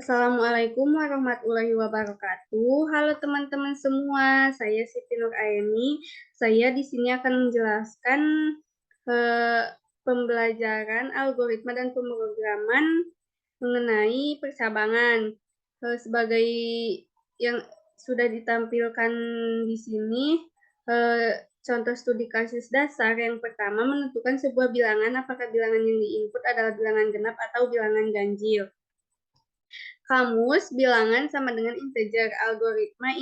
Assalamualaikum warahmatullahi wabarakatuh. Halo teman-teman semua, saya Siti Nur Aini. Saya di sini akan menjelaskan pembelajaran algoritma dan pemrograman mengenai percabangan. Sebagai yang sudah ditampilkan di sini, contoh studi kasus dasar yang pertama menentukan sebuah bilangan apakah bilangan yang diinput adalah bilangan genap atau bilangan ganjil. Kamus bilangan sama dengan integer. Algoritma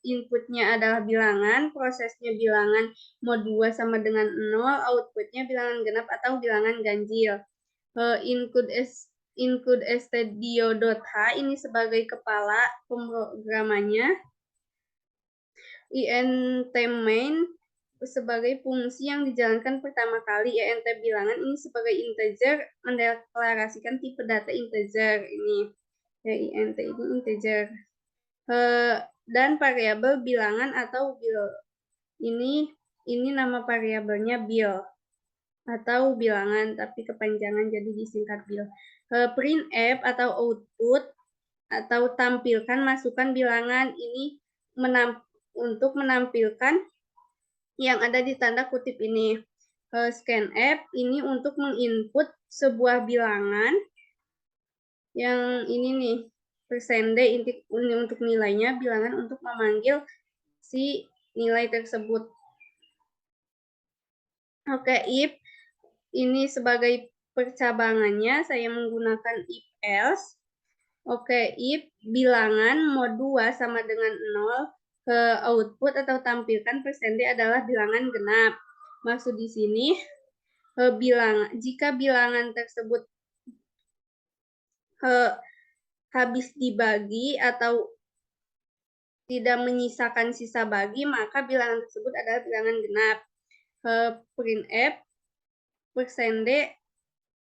inputnya adalah bilangan, prosesnya bilangan mod 2 sama dengan 0, outputnya bilangan genap atau bilangan ganjil. Include stdio.h ini sebagai kepala pemrogramannya. int main sebagai fungsi yang dijalankan pertama kali. int bilangan ini sebagai integer mendeklarasikan tipe data integer ini. Ya, int ini integer. Dan variabel bilangan atau bil. Ini nama variabelnya bil atau bilangan, tapi kepanjangan jadi disingkat bil. Printf atau output atau tampilkan masukkan bilangan ini untuk menampilkan yang ada di tanda kutip ini. Scanf ini untuk menginput sebuah bilangan yang ini nih, %d ini untuk nilainya, bilangan untuk memanggil si nilai tersebut. Oke, if ini sebagai percabangannya saya menggunakan if else. Oke, if bilangan mod 2 sama dengan 0, output atau tampilkan %d adalah bilangan genap. Maksud di sini jika bilangan tersebut habis dibagi atau tidak menyisakan sisa bagi, maka bilangan tersebut adalah bilangan genap. Printf %d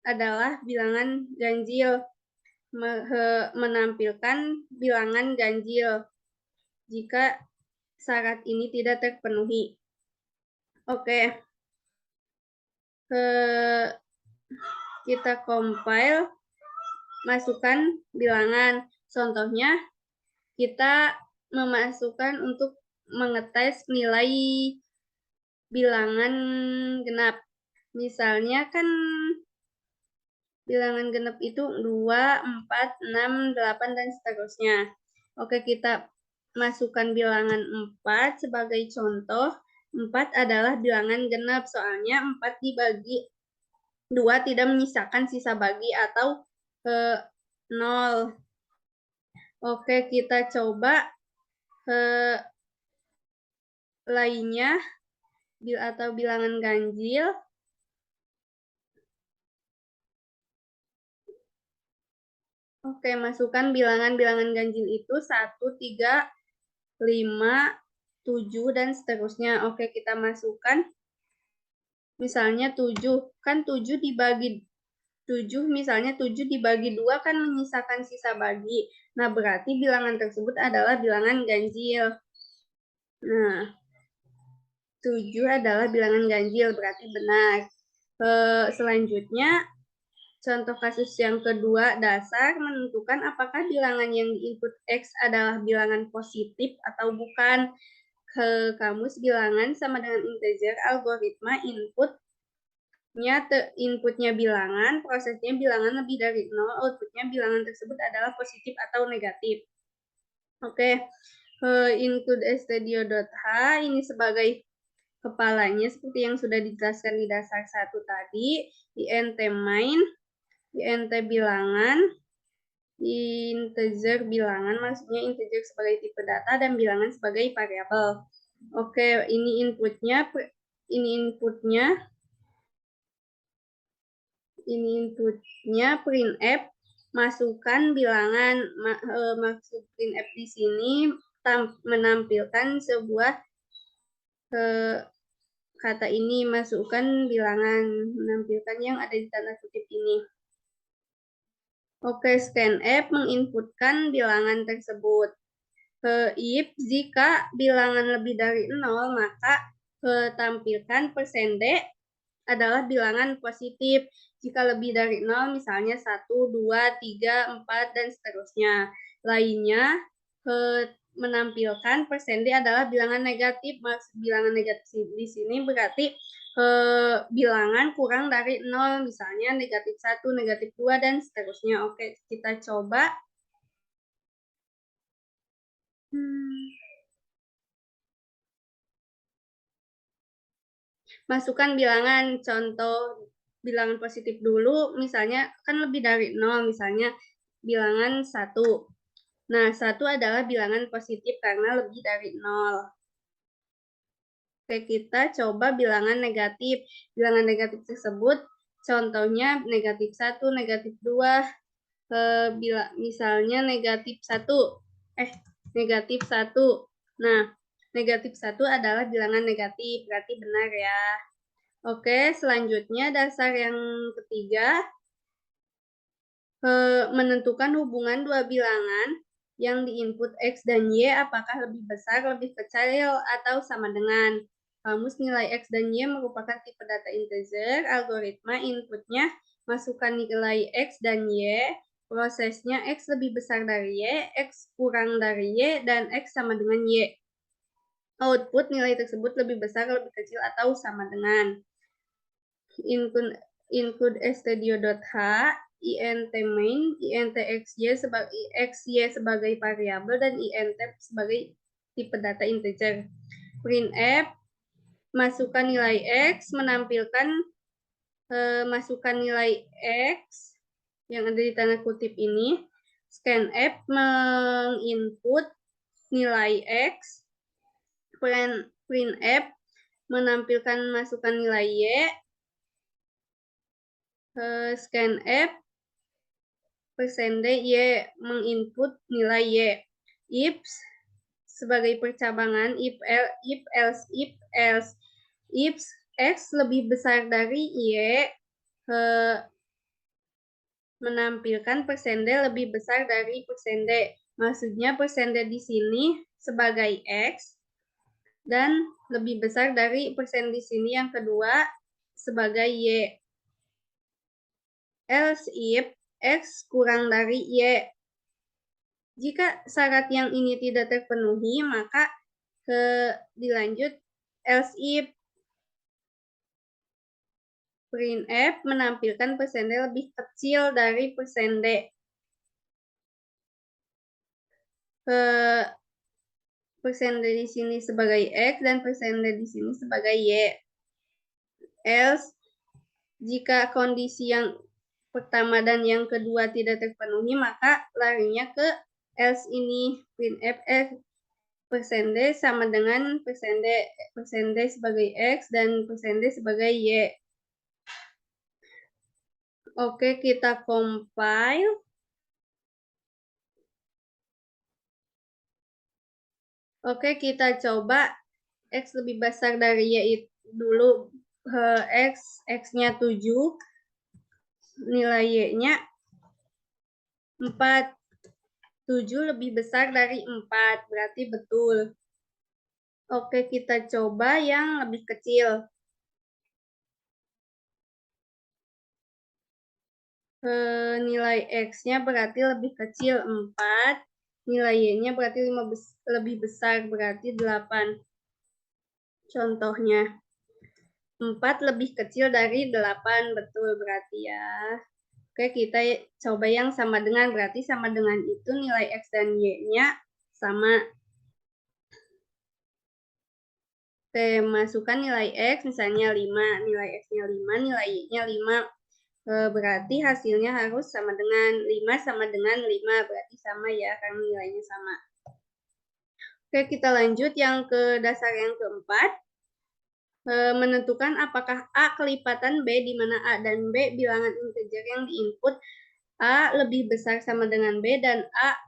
adalah bilangan ganjil, menampilkan bilangan ganjil jika syarat ini tidak terpenuhi. Oke, kita compile, masukkan bilangan. Contohnya, kita memasukkan untuk mengetes nilai bilangan genap. Misalnya kan bilangan genap itu 2, 4, 6, 8, dan seterusnya. Oke, kita masukkan bilangan 4 sebagai contoh. 4 adalah bilangan genap, soalnya 4 dibagi 2 tidak menyisakan sisa bagi atau 0. Oke, kita coba lainnya atau bilangan ganjil. Oke, masukkan bilangan-bilangan ganjil itu 1, 3, 5, 7, dan seterusnya. Oke, kita masukkan. Misalnya 7, kan 7 dibagi 7, misalnya 7 dibagi 2 kan menyisakan sisa bagi. Nah, berarti bilangan tersebut adalah bilangan ganjil. Nah, 7 adalah bilangan ganjil, berarti benar. Selanjutnya, contoh kasus yang kedua, dasar menentukan apakah bilangan yang diinput X adalah bilangan positif atau bukan. Ke kamus bilangan sama dengan integer, algoritma inputnya bilangan, prosesnya bilangan lebih dari 0, outputnya bilangan tersebut adalah positif atau negatif. Oke, include stdio.h ini sebagai kepalanya seperti yang sudah dijelaskan di dasar 1 tadi. int main, int bilangan, integer bilangan, maksudnya integer sebagai tipe data dan bilangan sebagai variabel. Oke, ini inputnya printf, masukkan bilangan. Maksud printf di sini menampilkan sebuah kata ini, masukkan bilangan, menampilkan yang ada di tanda kutip ini. Oke, scanf menginputkan bilangan tersebut. If jika bilangan lebih dari 0, maka tampilkan %d adalah bilangan positif. Jika lebih dari 0, misalnya 1, 2, 3, 4, dan seterusnya. Lainnya, menampilkan persen D adalah bilangan negatif. Maksud bilangan negatif di sini berarti bilangan kurang dari 0, misalnya negatif 1, negatif 2, dan seterusnya. Oke, kita coba. Masukkan bilangan, contoh bilangan positif dulu, misalnya kan lebih dari 0, misalnya bilangan 1. Nah, 1 adalah bilangan positif karena lebih dari 0. Oke, kita coba bilangan negatif. Bilangan negatif tersebut contohnya negatif 1, negatif 2, misalnya negatif 1. Negatif 1. Nah, negatif 1 adalah bilangan negatif, berarti benar ya. Oke, selanjutnya dasar yang ketiga, menentukan hubungan dua bilangan yang diinput X dan Y apakah lebih besar, lebih kecil, atau sama dengan. Kamus nilai X dan Y merupakan tipe data integer, algoritma inputnya masukkan nilai X dan Y, prosesnya X lebih besar dari Y, X kurang dari Y, dan X sama dengan Y. Output nilai tersebut lebih besar, lebih kecil, atau sama dengan. Include studio.h, int main, int xy sebagai variabel, dan int sebagai tipe data integer. Printf, masukkan nilai x, menampilkan masukkan nilai x yang ada di tanda kutip ini. Scanf, menginput nilai x. Printf, menampilkan masukkan nilai y. Scanf, persen D, Y menginput nilai Y. If sebagai percabangan, if X lebih besar dari Y, menampilkan persen D lebih besar dari persen D. Maksudnya persen D di sini sebagai X, dan lebih besar dari persen di sini yang kedua sebagai Y. Else if X kurang dari Y. Jika syarat yang ini tidak terpenuhi, maka dilanjut else if. Printf menampilkan persen D lebih kecil dari persen D. Persen D di sini sebagai X dan persen D di sini sebagai Y. Else, jika kondisi yang pertama dan yang kedua tidak terpenuhi, maka larinya ke else ini. Printf persen D sama dengan persen D sebagai X dan persen D sebagai Y. Oke, kita compile. Oke, kita coba X lebih besar dari Y dulu. X-nya 7, nilai Y-nya 4. 7 lebih besar dari 4, berarti betul. Oke, kita coba yang lebih kecil. Nilai X-nya berarti lebih kecil 4, nilai Y-nya berarti lebih besar, berarti 8. Contohnya, 4 lebih kecil dari 8, betul berarti ya. Oke, kita coba yang sama dengan, berarti sama dengan itu nilai X dan Y-nya sama. Oke, masukkan nilai X, misalnya 5, nilai X-nya 5, nilai Y-nya 5. Berarti hasilnya harus sama dengan 5 sama dengan 5, berarti sama ya, karena nilainya sama. Oke, kita lanjut yang ke dasar yang keempat. Menentukan apakah A kelipatan B, di mana A dan B bilangan integer yang diinput. A lebih besar sama dengan B dan A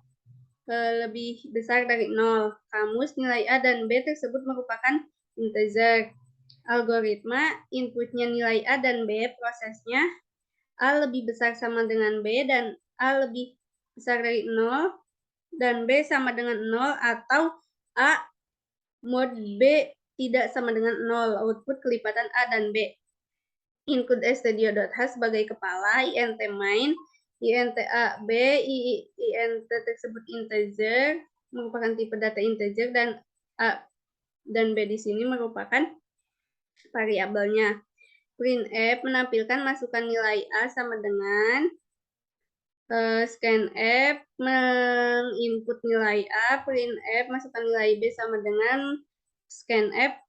lebih besar dari 0. Kamus nilai A dan B tersebut merupakan integer. Algoritma inputnya nilai A dan B, prosesnya A lebih besar sama dengan B dan A lebih besar dari 0 dan B sama dengan 0, atau A mod B tidak sama dengan 0, output kelipatan A dan B. include studio.h sebagai kepala, int main, int a b, int tersebut integer, merupakan tipe data integer, dan a dan b di sini merupakan variabelnya. Printf menampilkan masukan nilai a sama dengan scanf menginput nilai a, printf masukkan nilai b sama dengan scanf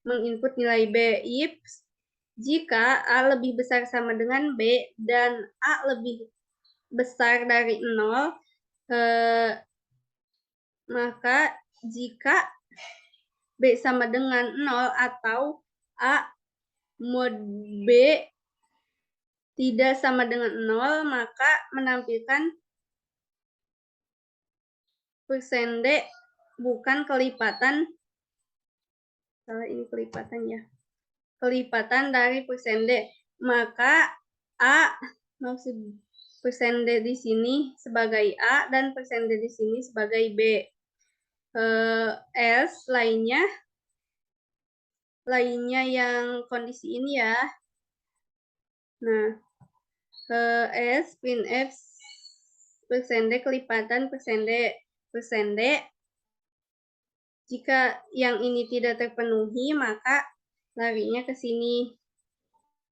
menginput nilai b. If jika a lebih besar sama dengan b dan a lebih besar dari 0, maka jika b sama dengan 0 atau a mod b tidak sama dengan 0, maka menampilkan %d bukan kelipatan, salah ini kelipatan ya, kelipatan dari %d, maka a maksud %d di sini sebagai a dan %d di sini sebagai b. Else lainnya yang kondisi ini ya. Nah, else printf %d kelipatan %d. Jika yang ini tidak terpenuhi, maka larinya ke sini,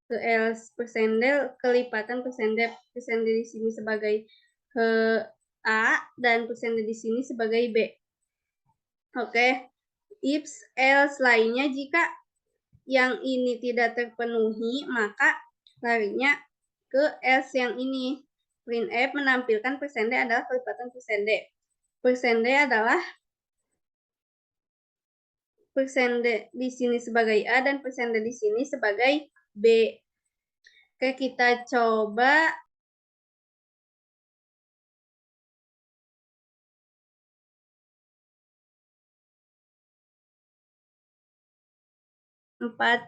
ke else %d kelipatan %d di sini sebagai a dan %d di sini sebagai b. Oke, if else lainnya jika yang ini tidak terpenuhi, maka larinya ke else yang ini. Printf menampilkan %d adalah kelipatan %d. %d adalah %d di sini sebagai a dan %d di sini sebagai b. Oke, kita coba empat.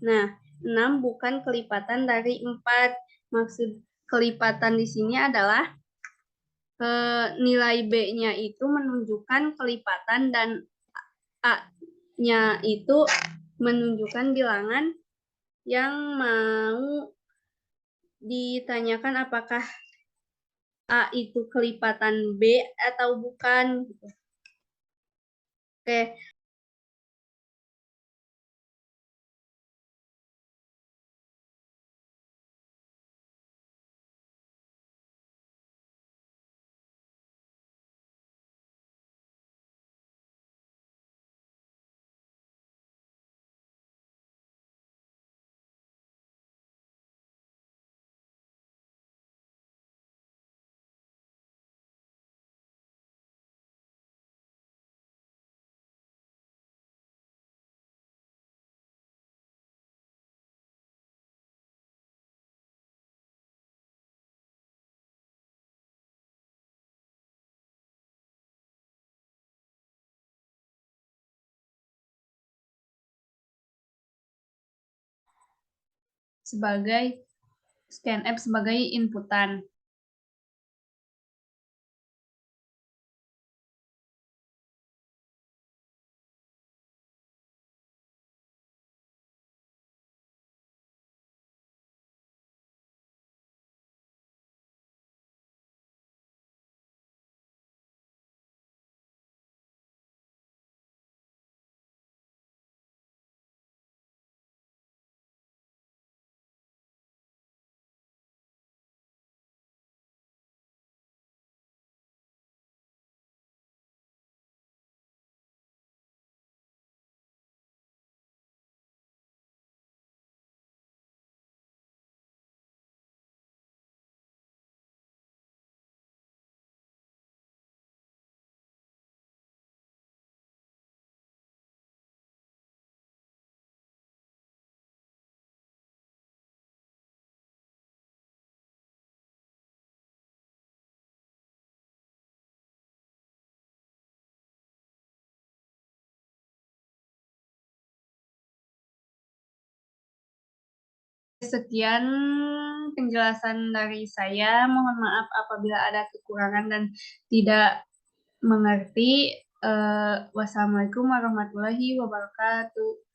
Nah, 6 bukan kelipatan dari 4. Maksud kelipatan di sini adalah nilai B-nya itu menunjukkan kelipatan dan A-nya itu menunjukkan bilangan yang mau ditanyakan apakah A itu kelipatan B atau bukan. Oke. Sebagai scanf sebagai inputan. Sekian penjelasan dari saya. Mohon maaf apabila ada kekurangan dan tidak mengerti. Wassalamualaikum warahmatullahi wabarakatuh.